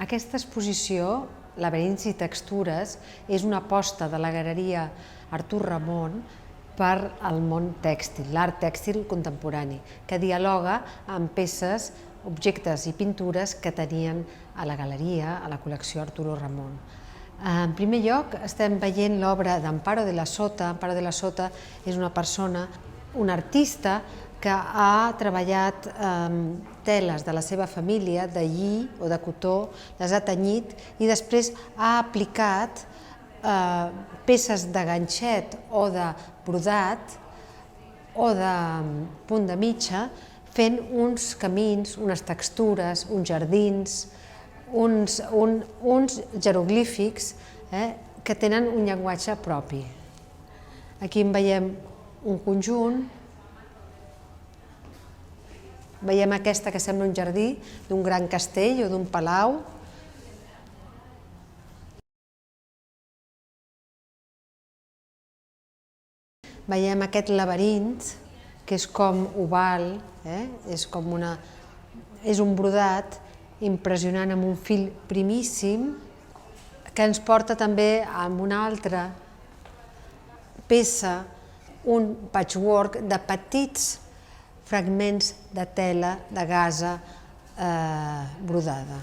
Aquesta exposició, Laberints i textures, és una aposta de la Galeria Artur Ramon per al món tèxtil, l'art tèxtil contemporani, que dialoga amb peces, objectes i pintures que tenien a la galeria, a la col·lecció Arturo Ramon. En primer lloc, estem veient l'obra d'Amparo de la Sota. Amparo de la Sota és una persona, un artista, que ha treballat teles de la seva família, de lli o de cotó, les ha tenyit i després ha aplicat peces de ganxet o de brodat o de punt de mitja, fent uns camins, unes textures, uns jardins, uns jeroglífics que tenen un llenguatge propi. Aquí en veiem un conjunt. Veiem aquesta que sembla un jardí d'un gran castell o d'un palau. Veiem aquest laberint, que és com oval, és un brodat impressionant amb un fil primíssim, que ens porta també a una altra peça, un patchwork de petits fragments de tela de gasa brodada.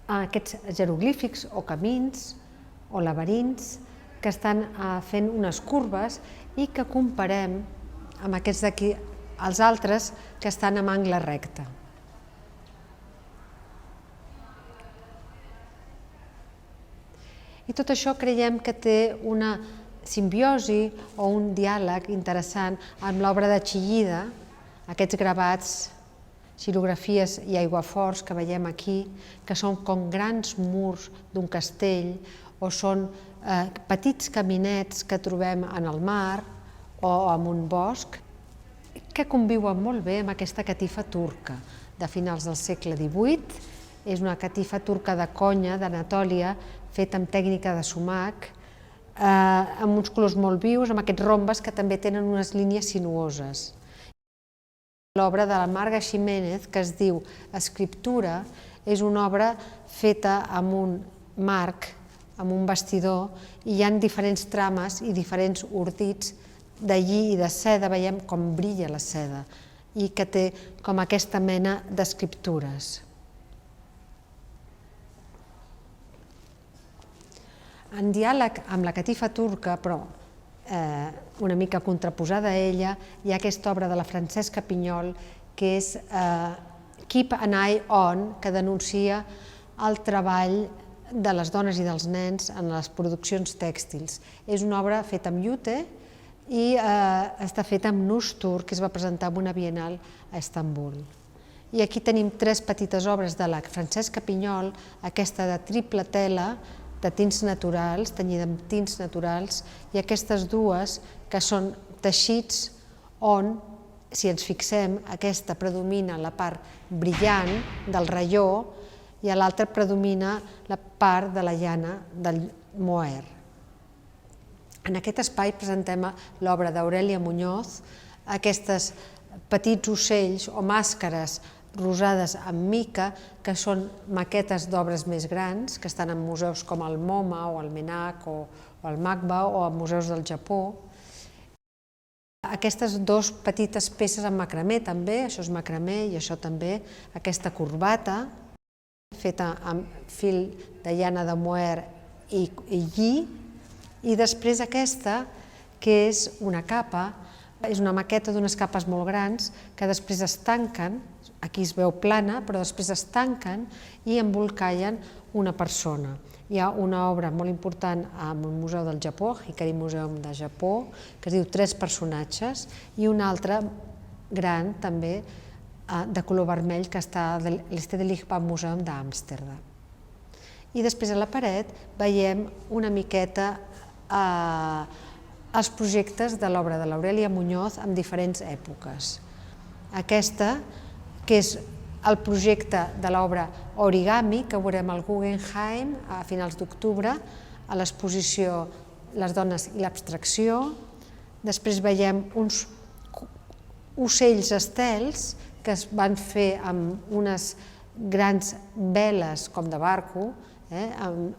Aquests jeroglífics o camins o laberints que estan fent unes curves i que comparem amb aquests d'aquí, els altres que estan amb angle recte. I tot això creiem que té una simbiosi o un diàleg interessant amb l'obra de Chillida, aquests gravats, xilografies i aiguaforts que veiem aquí, que són com grans murs d'un castell o són petits caminets que trobem en el mar o en un bosc, que conviuen molt bé amb aquesta catifa turca de finals del segle XVIII. És una catifa turca de conya, d'Anatòlia, feta amb tècnica de sumac, amb uns colors molt vius, amb aquests rombes que també tenen unes línies sinuoses. L'obra de la Marga Ximénez, que es diu Escriptura, és una obra feta amb un marc, amb un bastidor, i hi ha diferents trames i diferents ordits de lli i de seda, veiem com brilla la seda, i que té com aquesta mena d'escriptures. En diàleg amb la catifa turca, però una mica contraposada a ella, hi ha aquesta obra de la Francesca Pinyol, que és Keep an Eye On, que denuncia el treball de les dones i dels nens en les produccions tèxtils. És una obra feta amb llute i està feta amb nus turc, que es va presentar en una bienal a Istanbul. I aquí tenim tres petites obres de la Francesca Pinyol, aquesta de triple tela, de tints naturals, tenyida amb tints naturals, i aquestes dues que són teixits on, si ens fixem, aquesta predomina la part brillant del raió i a l'altra predomina la part de la llana del mohair. En aquest espai presentem l'obra d'Aurèlia Muñoz, aquests petits ocells o màscares rosades amb mica, que són maquetes d'obres més grans, que estan en museus com el MoMA o el MENAC o el MACBA o en museus del Japó. Aquestes dues petites peces en macramé també, això és macramé i això també, aquesta corbata, feta amb fil de llana de mohair i lli, i després aquesta, que és una capa, és una maqueta d'unes capes molt grans que després es tanquen, aquí es veu plana, però després es tanquen i embolcallen una persona. Hi ha una obra molt important al Museu del Japó, Hikari Museum de Japó, que es diu Tres personatges, i una altra gran també de color vermell que està a l'Stedelijk Museum d'Amsterdam. I després a la paret veiem una miqueta els projectes de l'obra de l'Aurèlia Muñoz en diferents èpoques. Aquesta, que és el projecte de l'obra Origami, que veurem al Guggenheim a finals d'octubre, a l'exposició Les dones i l'abstracció. Després veiem ocells estels que es van fer amb unes grans veles com de barco,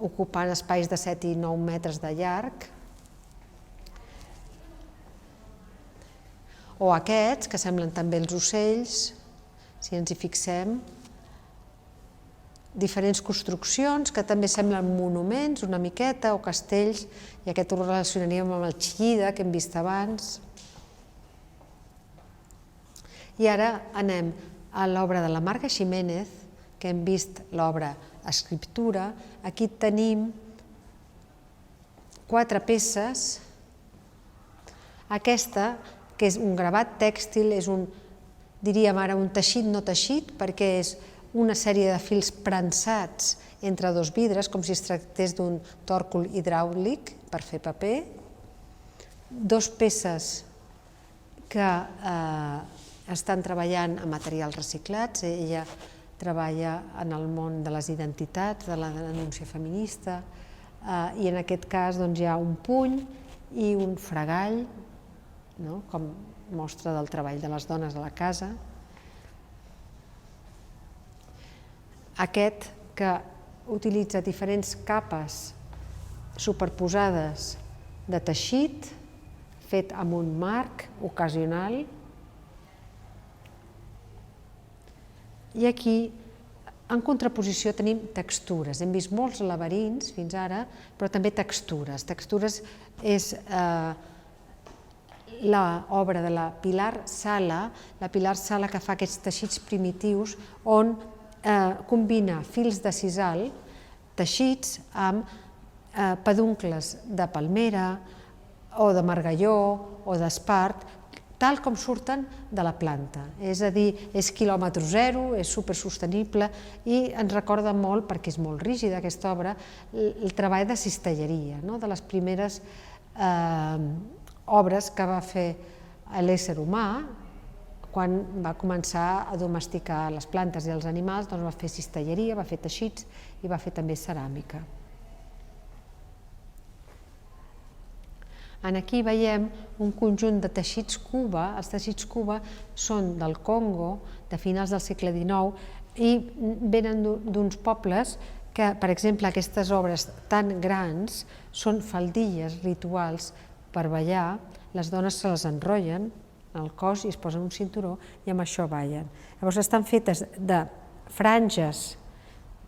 ocupant espais de 7 i 9 metres de llarg, o aquests que semblen també els ocells, si ens hi fixem, diferents construccions que també semblen monuments una miqueta o castells, i aquest ho relacionaríem amb el Chillida que hem vist abans. I ara anem a l'obra de la Marga Ximénez, que hem vist l'obra Escriptura. Aquí tenim 4 peces. Aquesta, que és un gravat tèxtil, és un, diríem ara, un teixit no teixit, perquè és una sèrie de fils prensats entre 2 vidres, com si es tractés d'un tòrcul hidràulic per fer paper. 2 peces que estan treballant amb materials reciclats. Ella treballa en el món de les identitats, de la denúncia feminista, i en aquest cas hi ha un puny i un fregall, com mostra del treball de les dones a la casa. Aquest que utilitza diferents capes superposades de teixit, fet amb un marc ocasional. I aquí, en contraposició, tenim textures. Hem vist molts laberints fins ara, però també textures. Textures és l'obra de la Pilar Sala, que fa aquests teixits primitius on combina fils de sisal teixits amb peduncles de palmera o de margalló o d'espart, tal com surten de la planta. És a dir, és quilòmetre zero, és supersostenible i ens recorda molt, perquè és molt rígida aquesta obra, el treball de cistelleria, de les primeres obres que va fer l'ésser humà. Quan va començar a domesticar les plantes i els animals, va fer cistelleria, va fer teixits i va fer també ceràmica. Aquí veiem un conjunt de teixits Cuba. Els teixits Cuba són del Congo, de finals del segle XIX, i venen d'uns pobles que, per exemple, aquestes obres tan grans són faldilles rituals per ballar. Les dones se les enrotllen al cos i es posen un cinturó i amb això ballen. Llavors estan fetes de franges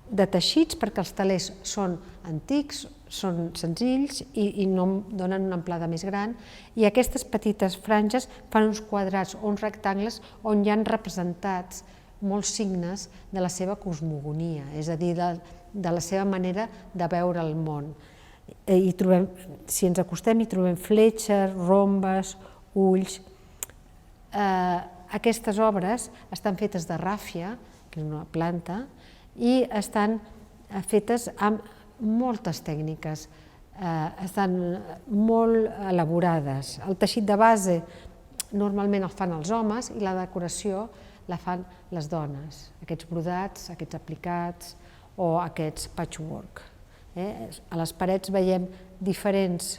de teixits perquè els telers són antics, són senzills i no donen una amplada més gran, i aquestes petites franges fan uns quadrats o uns rectangles on hi ha representats molts signes de la seva cosmogonia, és a dir, de la seva manera de veure el món. Si ens acostem hi trobem fletxes, rombes, ulls. Aquestes obres estan fetes de ràfia, que és una planta, i estan fetes amb moltes tècniques, estan molt elaborades. El teixit de base normalment el fan els homes i la decoració la fan les dones, aquests brodats, aquests aplicats o aquests patchwork. A les parets veiem diferents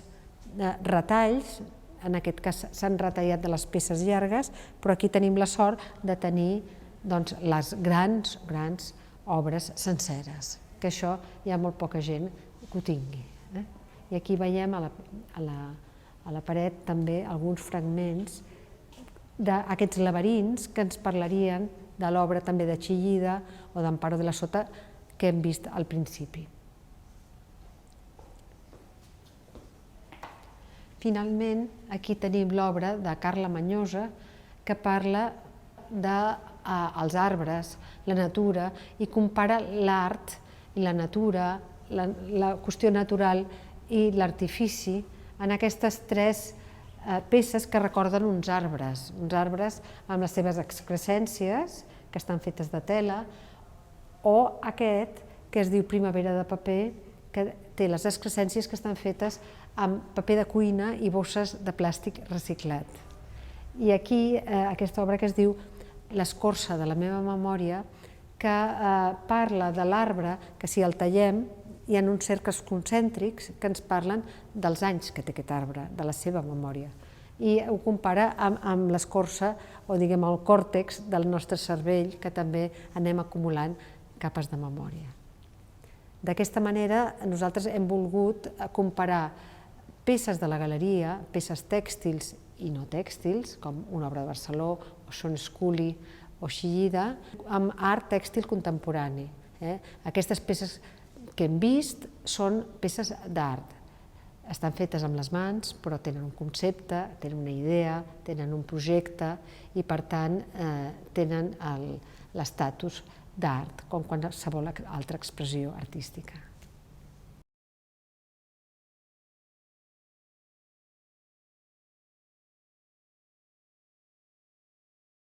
retalls, en aquest cas s'han retallat de les peces llargues, però aquí tenim la sort de tenir les grans obres senceres, que això hi ha molt poca gent que ho tingui. I aquí veiem a la paret també alguns fragments d'aquests laberints que ens parlarien de l'obra també de Chillida o d'Amparo de la Sota que hem vist al principi. Finalment, aquí tenim l'obra de Carla Mañosa que parla dels arbres, la natura, i compara l'art i la natura, la qüestió natural i l'artifici en aquestes 3 peces que recorden uns arbres amb les seves excrescències, que estan fetes de tela, o aquest que es diu Primavera de paper, que té les excrescències que estan fetes amb paper de cuina i bosses de plàstic reciclat. I aquí aquesta obra que es diu L'escorça de la meva memòria, que parla de l'arbre, que si el tallem hi ha uns cercles concèntrics que ens parlen dels anys que té aquest arbre, de la seva memòria. i ho compara amb l'escorça o diguem el còrtex del nostre cervell, que també anem acumulant capes de memòria. D'aquesta manera nosaltres hem volgut comparar peces de la galeria, peces tèxtils i no tèxtils, com una obra de Barceló, o Son Scully o Chillida, amb art tèxtil contemporani. Aquestes peces que hem vist són peces d'art. Estan fetes amb les mans, però tenen un concepte, tenen una idea, tenen un projecte i, per tant, tenen l'estatus d'art, com qualsevol altra expressió artística.